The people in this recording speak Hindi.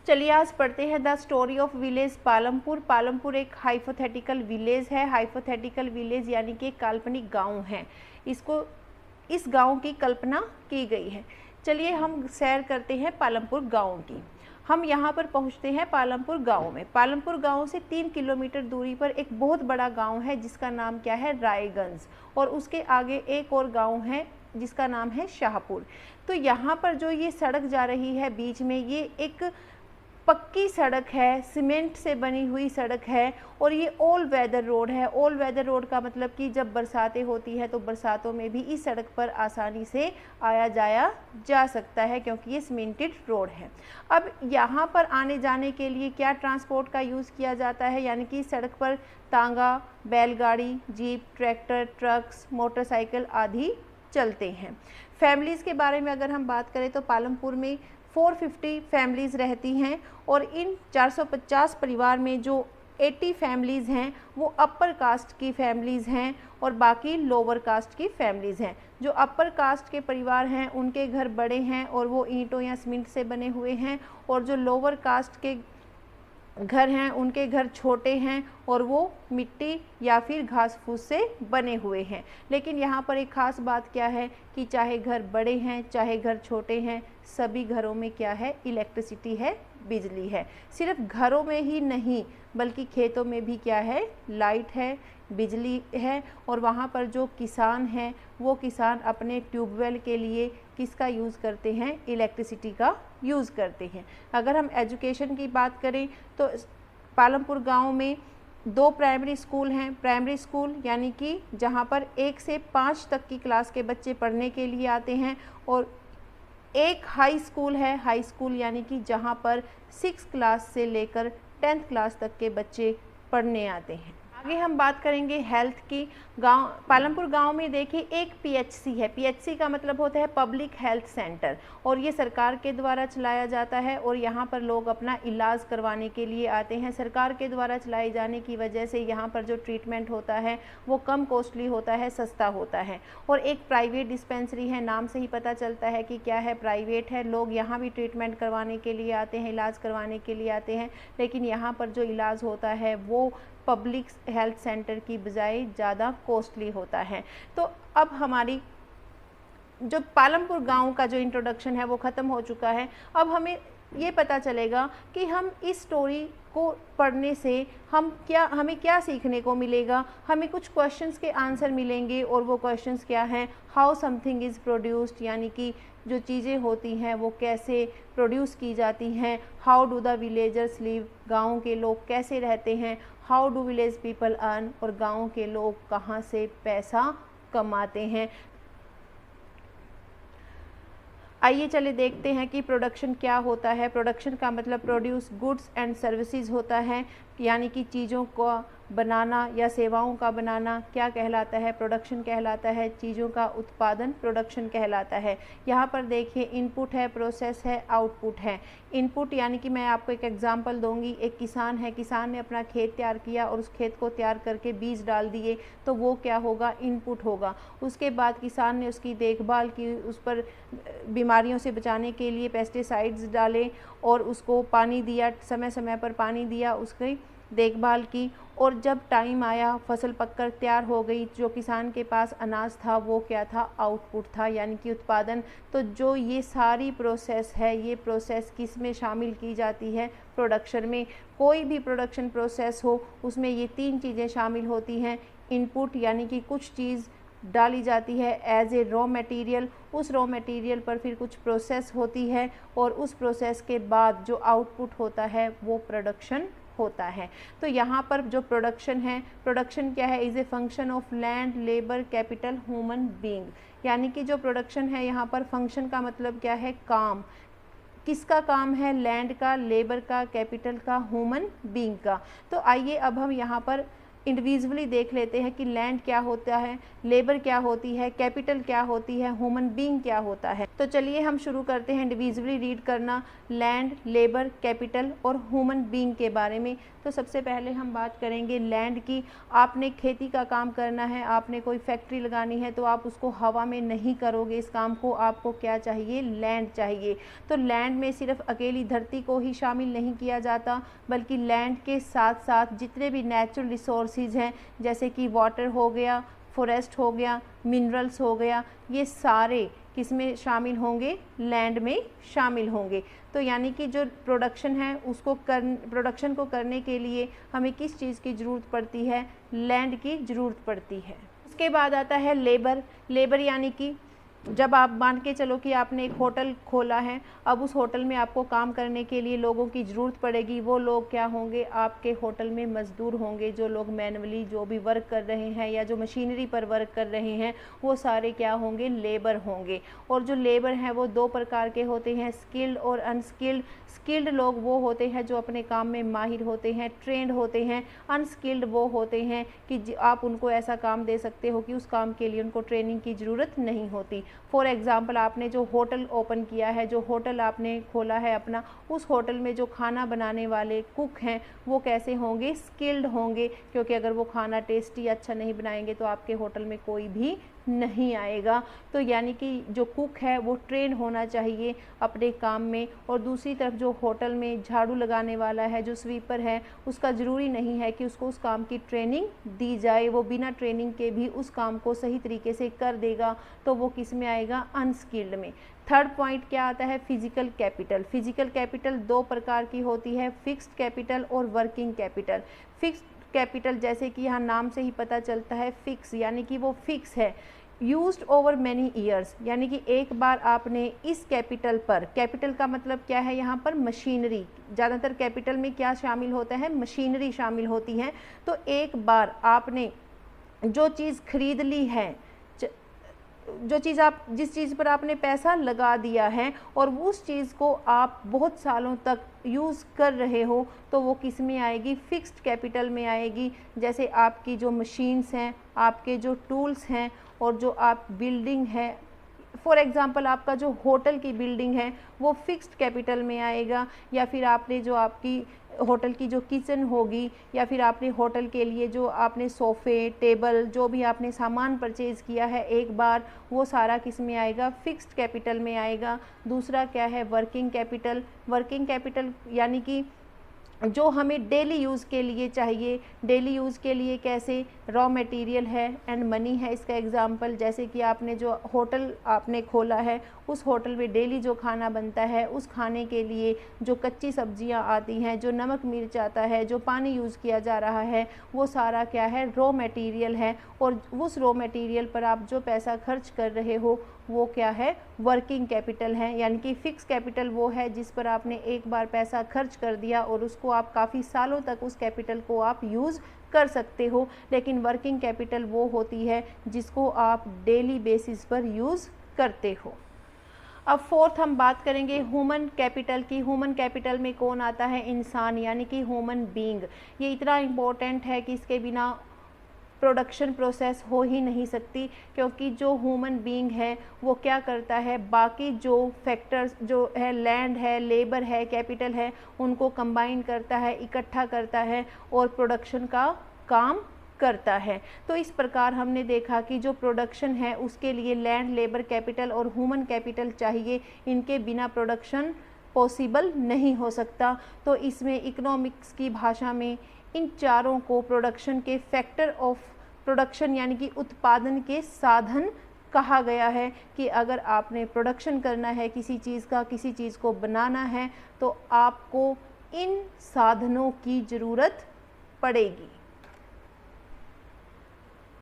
चलिए आज पढ़ते हैं the story of village Palampur. Palampur एक हाइपोथेटिकल विलेज है। हाइपोथेटिकल विलेज यानी कि काल्पनिक गांव है। इस गांव की कल्पना की गई है। चलिए हम सैर करते हैं पालमपुर गांव की। हम यहाँ पर पहुँचते हैं पालमपुर गांव में। पालमपुर गांव से 3 किलोमीटर दूरी पर एक बहुत बड़ा गांव है जिसका नाम क्या है, रायगंज, और उसके आगे एक और गांव है जिसका नाम है शाहपुर। तो यहाँ पर जो ये सड़क जा रही है बीच में, ये एक पक्की सड़क है, सीमेंट से बनी हुई सड़क है और ये ऑल वेदर रोड है। ऑल वेदर रोड का मतलब कि जब बरसातें होती है तो बरसातों में भी इस सड़क पर आसानी से आया जाया जा सकता है क्योंकि ये सीमेंटेड रोड है। अब यहाँ पर आने जाने के लिए क्या ट्रांसपोर्ट का यूज़ किया जाता है, यानी कि सड़क पर तांगा, बैलगाड़ी, जीप, ट्रैक्टर, ट्रक्स, मोटरसाइकिल आदि चलते हैं। फैमिलीज़ के बारे में अगर हम बात करें तो पालमपुर में 450 फैमिलीज़ रहती हैं और इन 450 परिवार में जो 80 फैमिलीज़ हैं वो अपर कास्ट की फैमिलीज़ हैं और बाकी लोअर कास्ट की फैमिलीज़ हैं। जो अपर कास्ट के परिवार हैं उनके घर बड़े हैं और वो ईंटों या सीमेंट से बने हुए हैं, और जो लोअर कास्ट के घर हैं उनके घर छोटे हैं और वो मिट्टी या फिर घास फूस से बने हुए हैं। लेकिन यहाँ पर एक ख़ास बात क्या है कि चाहे घर बड़े हैं चाहे घर छोटे हैं, सभी घरों में क्या है, इलेक्ट्रिसिटी है, बिजली है। सिर्फ घरों में ही नहीं बल्कि खेतों में भी क्या है, लाइट है, बिजली है। और वहाँ पर जो किसान हैं वो किसान अपने ट्यूबवेल के लिए किसका यूज़ करते हैं, इलेक्ट्रिसिटी का यूज़ करते हैं। अगर हम एजुकेशन की बात करें तो पालमपुर गांव में 2 प्राइमरी स्कूल हैं। प्राइमरी स्कूल यानी कि जहां पर 1 से 5 तक की क्लास के बच्चे पढ़ने के लिए आते हैं, और एक हाई स्कूल है। हाई स्कूल यानी कि जहां पर 6 क्लास से लेकर 10th क्लास तक के बच्चे पढ़ने आते हैं। आगे हम बात करेंगे हेल्थ की। पालमपुर गांव में देखिए एक पीएचसी है। पीएचसी का मतलब होता है पब्लिक हेल्थ सेंटर, और ये सरकार के द्वारा चलाया जाता है और यहाँ पर लोग अपना इलाज करवाने के लिए आते हैं। सरकार के द्वारा चलाए जाने की वजह से यहाँ पर जो ट्रीटमेंट होता है वो कम कॉस्टली होता है, सस्ता होता है। और एक प्राइवेट डिस्पेंसरी है, नाम से ही पता चलता है कि क्या है, प्राइवेट है। लोग यहाँ भी ट्रीटमेंट करवाने के लिए आते हैं, इलाज करवाने के लिए आते हैं, लेकिन यहाँ पर जो इलाज होता है वो पब्लिक हेल्थ सेंटर की बजाय ज़्यादा कॉस्टली होता है। तो अब हमारी जो पालमपुर गांव का जो इंट्रोडक्शन है वो ख़त्म हो चुका है। अब हमें ये पता चलेगा कि हम इस स्टोरी को पढ़ने से हमें क्या सीखने को मिलेगा। हमें कुछ क्वेश्चंस के आंसर मिलेंगे, और वो क्वेश्चंस क्या हैं, हाउ समथिंग इज़ प्रोड्यूस्ड, यानी कि जो चीज़ें होती हैं वो कैसे प्रोड्यूस की जाती हैं। How do the villagers live, गाँव के लोग कैसे रहते हैं। How do village people earn, और गाँव के लोग कहाँ से पैसा कमाते हैं। आइए चले देखते हैं कि प्रोडक्शन क्या होता है। प्रोडक्शन का मतलब प्रोड्यूस गुड्स एंड सर्विसेज होता है, यानी कि चीज़ों को बनाना या सेवाओं का बनाना क्या कहलाता है, प्रोडक्शन कहलाता है। चीज़ों का उत्पादन प्रोडक्शन कहलाता है। यहाँ पर देखिए इनपुट है, प्रोसेस है, आउटपुट है। इनपुट यानी कि मैं आपको एक एग्जांपल दूंगी। एक किसान है, किसान ने अपना खेत तैयार किया और उस खेत को तैयार करके बीज डाल दिए, तो वो क्या होगा, इनपुट होगा। उसके बाद किसान ने उसकी देखभाल की, उस पर बीमारियों से बचाने के लिए पेस्टिसाइड्स डाले और उसको पानी दिया, समय समय पर पानी दिया, उसकी देखभाल की, और जब टाइम आया फसल पककर तैयार हो गई, जो किसान के पास अनाज था वो क्या था, आउटपुट था, यानी कि उत्पादन। तो जो ये सारी प्रोसेस है, ये प्रोसेस किस में शामिल की जाती है, प्रोडक्शन में। कोई भी प्रोडक्शन प्रोसेस हो उसमें ये 3 चीज़ें शामिल होती हैं। इनपुट यानी कि कुछ चीज़ डाली जाती है एज ए रॉ मटेरियल, उस रॉ मटेरियल पर फिर कुछ प्रोसेस होती है, और उस प्रोसेस के बाद जो आउटपुट होता है वो प्रोडक्शन होता है। तो यहाँ पर जो प्रोडक्शन है, प्रोडक्शन क्या है, is a function of land, labour, capital, human being. यानी कि जो प्रोडक्शन है यहाँ पर फंक्शन का मतलब क्या है, काम। किसका काम है, लैंड का, लेबर का, कैपिटल का, ह्यूमन बीइंग का। तो आइए अब हम यहाँ पर इंडिविजुअली देख लेते हैं कि लैंड क्या होता है, लेबर क्या होती है, कैपिटल क्या होती है, ह्यूमन बीइंग क्या होता है। तो चलिए हम शुरू करते हैं इंडिविजुअली रीड करना लैंड, लेबर, कैपिटल और ह्यूमन बीइंग के बारे में। तो सबसे पहले हम बात करेंगे लैंड की। आपने खेती का काम करना है, आपने कोई फैक्ट्री लगानी है, तो आप उसको हवा में नहीं करोगे इस काम को, आपको क्या चाहिए, लैंड चाहिए। तो लैंड में सिर्फ अकेली धरती को ही शामिल नहीं किया जाता, बल्कि लैंड के साथ साथ जितने भी नेचुरल रिसोर्सेज हैं, जैसे कि वाटर हो गया, फॉरेस्ट हो गया, मिनरल्स हो गया, ये सारे किसमें शामिल होंगे, लैंड में शामिल होंगे। तो यानी कि जो प्रोडक्शन है उसको प्रोडक्शन को करने के लिए हमें किस चीज़ की ज़रूरत पड़ती है, लैंड की ज़रूरत पड़ती है। उसके बाद आता है लेबर। लेबर यानी कि जब आप मान के चलो कि आपने एक होटल खोला है, अब उस होटल में आपको काम करने के लिए लोगों की ज़रूरत पड़ेगी। वो लोग क्या होंगे, आपके होटल में मज़दूर होंगे, जो लोग मैनुअली जो भी वर्क कर रहे हैं या जो मशीनरी पर वर्क कर रहे हैं, वो सारे क्या होंगे, लेबर होंगे। और जो लेबर हैं वो दो प्रकार के होते हैं, स्किल्ड और अनस्किल्ड। स्किल्ड लोग वो होते हैं जो अपने काम में माहिर होते हैं, ट्रेंड होते हैं। अनस्किल्ड वो होते हैं कि आप उनको ऐसा काम दे सकते हो कि उस काम के लिए उनको ट्रेनिंग की ज़रूरत नहीं होती। फॉर एग्ज़ाम्पल, आपने जो होटल ओपन किया है, जो होटल आपने खोला है अपना, उस होटल में जो खाना बनाने वाले कुक हैं वो कैसे होंगे, स्किल्ड होंगे, क्योंकि अगर वो खाना टेस्टी अच्छा नहीं बनाएंगे तो आपके होटल में कोई भी नहीं आएगा। तो यानी कि जो कुक है वो ट्रेन होना चाहिए अपने काम में। और दूसरी तरफ जो होटल में झाड़ू लगाने वाला है, जो स्वीपर है, उसका ज़रूरी नहीं है कि उसको उस काम की ट्रेनिंग दी जाए, वो बिना ट्रेनिंग के भी उस काम को सही तरीके से कर देगा, तो वो किस में आएगा, अनस्किल्ड में। थर्ड पॉइंट क्या आता है, फिजिकल कैपिटल। फिजिकल कैपिटल दो प्रकार की होती है, फिक्स्ड कैपिटल और वर्किंग कैपिटल। फिक्स्ड कैपिटल जैसे कि यहाँ नाम से ही पता चलता है, फिक्स यानी कि वो फिक्स है, यूज्ड ओवर मैनी ईयर्स, यानी कि एक बार आपने इस कैपिटल पर, कैपिटल का मतलब क्या है यहाँ पर, मशीनरी। ज़्यादातर कैपिटल में क्या शामिल होता है, मशीनरी शामिल होती है। तो एक बार आपने जो चीज़ खरीद ली है, जो चीज़ आप, जिस चीज़ पर आपने पैसा लगा दिया है और उस चीज़ को आप बहुत सालों तक यूज़ कर रहे हो, तो वो किस में आएगी, फिक्स्ड कैपिटल में आएगी। जैसे आपकी जो मशीन्स हैं, आपके जो टूल्स हैं और जो आप बिल्डिंग है, फॉर एग्ज़ाम्पल आपका जो होटल की बिल्डिंग है वो फिक्स्ड कैपिटल में आएगा। या फिर आपने जो आपकी होटल की जो किचन होगी, या फिर आपने होटल के लिए जो आपने सोफ़े, टेबल, जो भी आपने सामान परचेज़ किया है एक बार, वो सारा किस में आएगा, फिक्स्ड कैपिटल में आएगा। दूसरा क्या है, वर्किंग कैपिटल। वर्किंग कैपिटल यानी कि जो हमें डेली यूज़ के लिए चाहिए। डेली यूज़ के लिए कैसे, रॉ मटेरियल है एंड मनी है इसका एग्जांपल। जैसे कि आपने जो होटल आपने खोला है, उस होटल में डेली जो खाना बनता है, उस खाने के लिए जो कच्ची सब्जियां आती हैं, जो नमक मिर्च आता है, जो पानी यूज़ किया जा रहा है, वो सारा क्या है, रॉ मटेरियल है। और उस रॉ मटेरियल पर आप जो पैसा खर्च कर रहे हो वो क्या है, वर्किंग कैपिटल है। यानी कि फिक्स कैपिटल वो है जिस पर आपने एक बार पैसा खर्च कर दिया और उसको आप काफ़ी सालों तक उस कैपिटल को आप यूज़ कर सकते हो। लेकिन वर्किंग कैपिटल वो होती है जिसको आप डेली बेसिस पर यूज़ करते हो। अब फोर्थ हम बात करेंगे ह्यूमन कैपिटल की। ह्यूमन कैपिटल में कौन आता है, इंसान, यानी कि ह्यूमन बीइंग। ये इतना इम्पोर्टेंट है कि इसके बिना प्रोडक्शन प्रोसेस हो ही नहीं सकती, क्योंकि जो ह्यूमन बीइंग है वो क्या करता है, बाकी जो फैक्टर्स जो है, लैंड है, लेबर है, कैपिटल है, उनको कंबाइन करता है, इकट्ठा करता है और प्रोडक्शन का काम करता है। तो इस प्रकार हमने देखा कि जो प्रोडक्शन है उसके लिए लैंड, लेबर, कैपिटल और ह्यूमन कैपिटल चाहिए। इनके बिना प्रोडक्शन पॉसिबल नहीं हो सकता। तो इसमें इकोनॉमिक्स की भाषा में इन चारों को प्रोडक्शन के फैक्टर ऑफ प्रोडक्शन यानी कि उत्पादन के साधन कहा गया है। कि अगर आपने प्रोडक्शन करना है किसी चीज़ का, किसी चीज़ को बनाना है, तो आपको इन साधनों की ज़रूरत पड़ेगी।